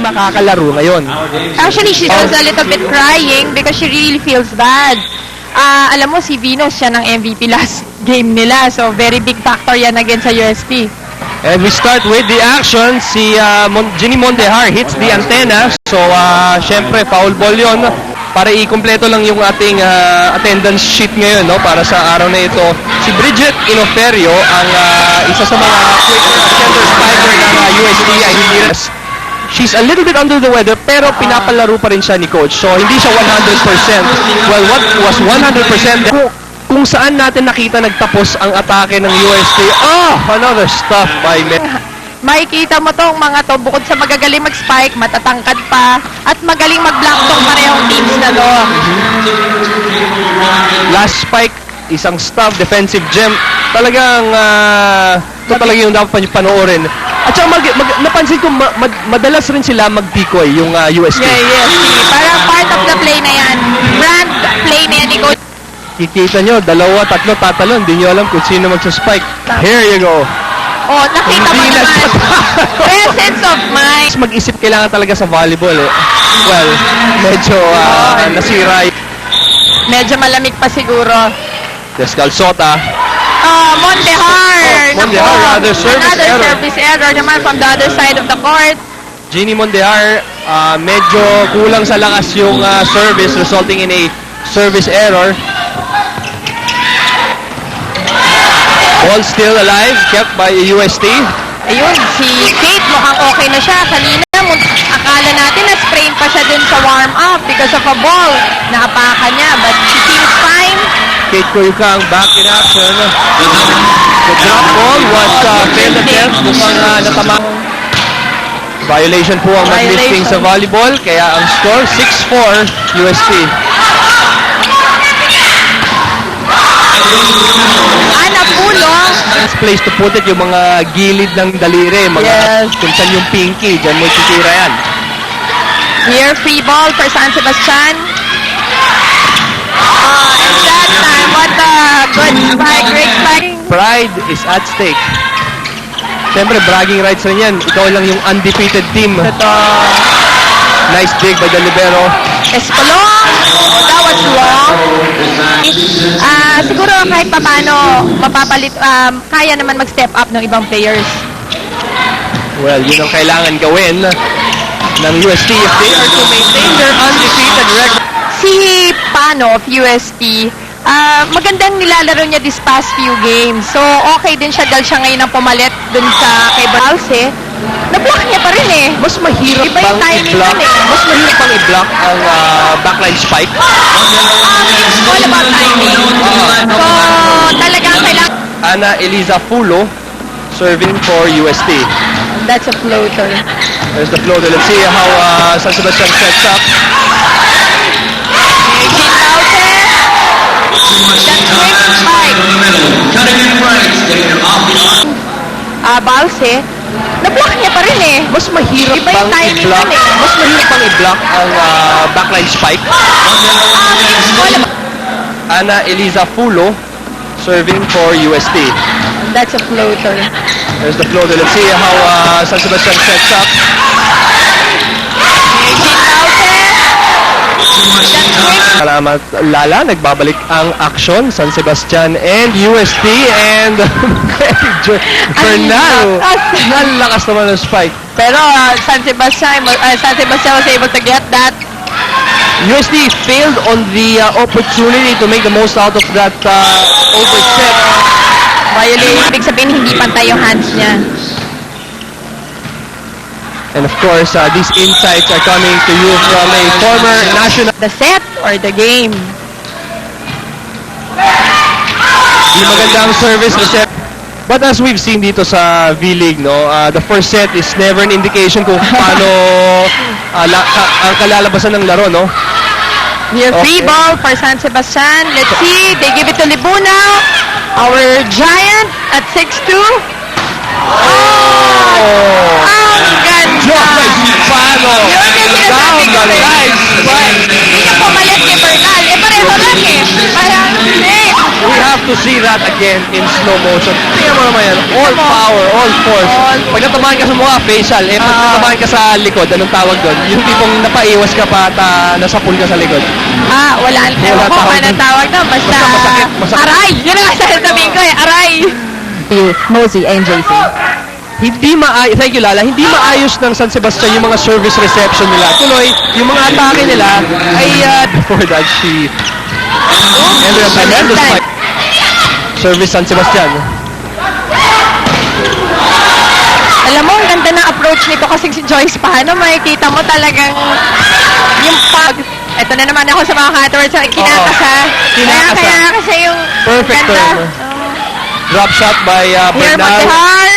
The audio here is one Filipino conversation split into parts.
hindi makakalaro ngayon. Actually, she was a little bit crying because she really feels bad. Alam mo, si Venus, siya ng MVP last game nila. So, very big factor yan against sa UST. And we start with the action. Si Ginny Mondejar hits the antenna. So, syempre, foul ball yon. Para i-kompleto lang yung ating attendance sheet ngayon, no? Para sa araw na ito. Si Bridget Inoferio, ang isa sa mga center spiker ng UST ay hindi rin. She's a little bit under the weather, pero pinapalaro pa rin siya ni Coach. So, hindi siya 100%. Well, what was 100%? Kung saan natin nakita nagtapos ang atake ng UST. Another stuff by Meg. Makikita mo tong mga to, bukod sa magagaling mag-spike, matatangkad pa, at magaling mag-block tong parehong teams na to. Last spike, isang stuff, defensive gem. Talagang, ito talaga yung dapat panoorin. At saka napansin ko, madalas rin sila mag-decoy, yung UST. Yes. Parang part of the play na yan. Brand play na yan ni Coach. Kikita nyo, 2, 3 tatalon. Hindi nyo alam kung sino magsaspike. Here you go. Nakita mo naman. Presence of mind. Mag-isip kailangan talaga sa volleyball eh. Well, medyo nasira. Medyo malamig pa siguro. Descalzota. Mondejar. Another service error naman from the other side of the court. Ginny Mondejar, medyo kulang sa lakas yung service, resulting in a service error. Ball still alive, kept by UST. Ayun, si Kate mukhang okay na siya. Kanina, akala natin na sprain pa siya dun sa warm-up because of a ball. Naapakan niya, but she seems fine. Kate Koyukang back in action. The drop ball was failed attempt. Mukhang natama. Violation po ang mag-listing sa volleyball. Kaya ang score, 6-4 UST. Best place to put it, yung mga gilid ng daliri, kung saan yung pinky, dyan mo titira yan. Here, free ball for San Sebastian. And that time, what a good spike, great spike. Pride is at stake. Siyempre, bragging rights rin yan. Ikaw lang yung undefeated team. Nice dig by the libero. Espolong! That was wrong. Siguro kahit paano mapapalit, kaya naman mag-step up ng ibang players. Well, yun ang kailangan gawin ng UST if they are to maintain their undefeated record. Si Pano of UST, magandang nilalaro niya this past few games. So, okay din siya dahil siya ngayon ang pumalit dun sa kay Balse. Na-block niya pa rin eh. Mas mahirap Iba yung bang timing i-block? nun eh. Mas mahirap bang i-block ang backline spike? It's all about timing. So, talagang kailangan. Ana Eliza Fulo serving for UST. That's a floater. There's the floater. Let's see how San Sebastian sets up. Balse, na-block niya pa rin eh. Mas mahirap Iba yung bang timing i-block? nun eh. Mas mahirap bang i-block ang backline spike? It's all about. Ana Eliza Fulo serving for UST. That's a floater. There's the floater. Let's see how San Sebastian sets up. Salamat Lala, nagbabalik ang action, San Sebastian and UST and Bernal. Nalakas naman ng spike. Pero San Sebastian was able to get that. UST failed on the opportunity to make the most out of that overset. Violate, ibig sabihin hindi pantay yung hands niya. And of course, these insights are coming to you from a former national... The set or the game? Di magandang service reception. But as we've seen dito sa V-League, no, the first set is never an indication kung paano ang kalalabasan ng laro, no? Here, free ball for San Sebastian. Let's see, they give it to Libuna. Our giant at 6'2". Ang ganda! Paano? Down the line. Hindi niya pumalit kay Bernal. Pareho lang eh. Parang, We have to to see that again in slow motion. Tingnan mo naman yan. All power, all force. Pag natamaan ka sa mukha, facial. Pag natamaan ka sa likod, anong tawag doon? Yung tipong napaiwas ka pa at nasapul ka sa likod. Wala. Ewan ko tawag ano dun. tawag na. Basta masakit. aray! Yun ang sasabihin ko eh, aray! Mosey and JC. Hindi thank you Lala, hindi maayos ng San Sebastian yung mga service reception nila. Tuloy, yung mga atake nila ay before that she ended up tremendous fight. Service San Sebastian. Alam mo, ang ganda ng approach nito kasi si Joyce paano makikita mo talagang yung pag... Ito na naman ako sa mga cutterwords. Kinakas ha. Kinakas, Kaya kasi yung Perfect ganda. turn. Drop shot by Here, Bernal. Montehar.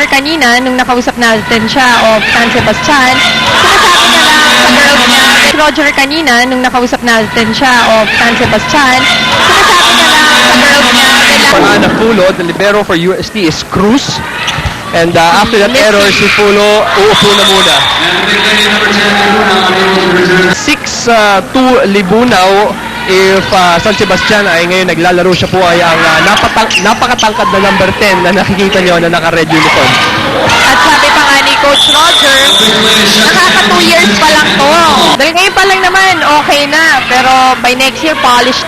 Kanina, nung nakausap natin siya of San Sebastian, sinasabi niya lang sa girls niya, Roger kanina, nung nakausap natin siya of San Sebastian, sinasabi niya lang sa girls niya, For Ana Fulo, the libero for UST is Cruz. And after that error, si Fulo uupo na muna. 6-2 Libunaw. If San Sebastian ay ngayon naglalaro siya po ay ang napakatangkad na number 10 na nakikita niyo na naka-red uniform. At sabi pa nga ni Coach Roger, nakaka 2 years pa lang to. Dahil ngayon pa lang naman, okay na. Pero by next year, polished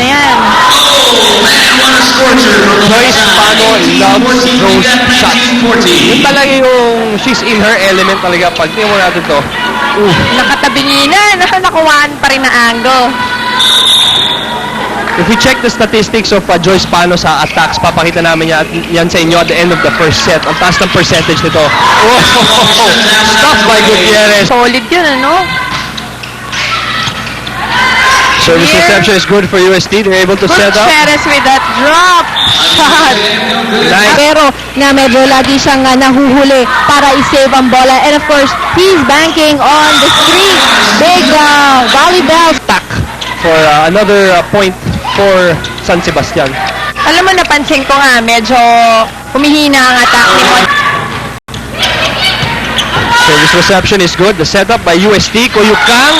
na yan. Joyce Pano loves those shots. Yun talaga yung she's in her element talaga. Pag tingnan mo natin to. Nakatabingi na, nakuhaan pa rin na angle. If we check the statistics of Joyce Pano sa attacks, papakita namin yan sa inyo at the end of the first set. Ang taas ng percentage nito. Oh, stop by Gutierrez. Solid yun, ano? Service Here. reception is good for UST. They're able to set up. Gutierrez with that drop shot. Nice. Pero na medyo lagi siyang nahuhuli para i-save ang bola. And of course, he's banking on the street. Big volleyball. Attack for another point for San Sebastian. Alam mo, napansin ko nga, medyo humihina ang attack ni Mon. Service reception is good. The setup by UST. Koyukang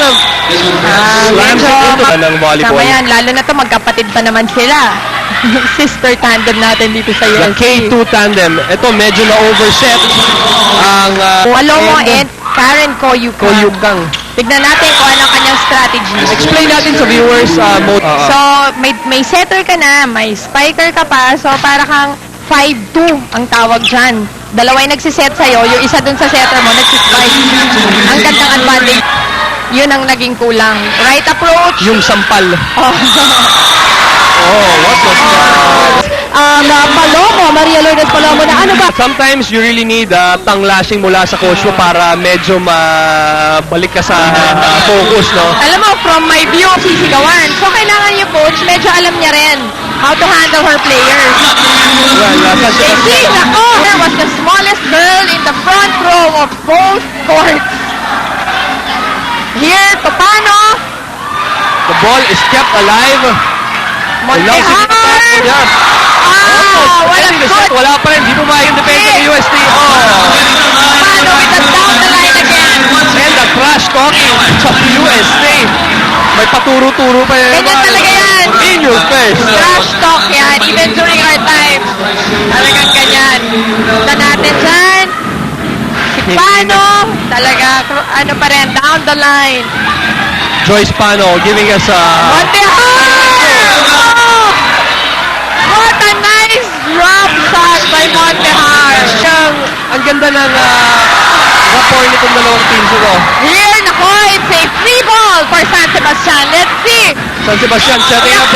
slams medyo it into ng volleyball. Tama yan, lalo na to magkapatid pa naman sila. Sister tandem natin dito sa The USC. K2 tandem. Ito medyo na-overset ang Walomo end. and Karen Koyukang. Koyukang. Tignan natin kung ano kanyang strategy. Explain natin sa viewers mode. So, may setter ka na, may spiker ka pa, so para kang 5-2 ang tawag dyan. Dalawa yung nagsiset sa'yo, yung isa dun sa setter mo, nagsispike. Ang gandang advantage. Yun ang naging kulang. Right approach. Yung sampal. Oh. Oh, what was that? Palomo, Maria Lourdes Palomo na ano ba? Sometimes you really need tanglashing mula sa coach mo para medyo mabalik ka sa focus, no? Alam mo, from my view, sisigawan. So, kailangan yung coach, medyo alam niya rin how to handle her players. Well, San JC, Sebastian, nako! There was the smallest girl in the front row of both courts. Here, Topano, the ball is kept alive. Montehar! Yeah. Walang Ending the set, good. wala pa rin. Di pumayag yung defense ng UST. Oh. Topano with the down the line again. And the trash talking of UST. May paturo-turo pa yan. Ganyan talaga yan. In your face. Trash talk yan, even during our time. Talagang ganyan. Punta natin dyan. Si Pano, talaga, ano pa rin, down the line. Joyce Pano giving us Montehar! Oh! What a nice drop shot by Montehar. ang ganda ng rapport nitong dalawang teams ito. Here, nako, it's a free ball for San Sebastian. Let's see. San Sebastian setting up.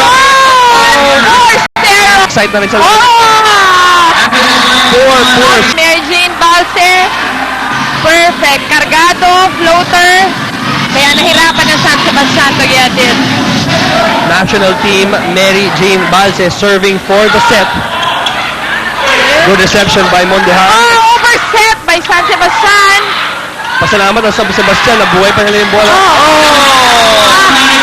Force zero. Excited na rin sa Oh! Four. Mary Jane Balse. Perfect. Cargado, floater. Kaya nahirapan ng San Sebastian to get it. National team Mary Jane Balse serving for the set. Good reception by Mondehar. Oh, overset by San Sebastian. Pasalamat ang San Sebastian na buhay pa nila yung bola. Oh!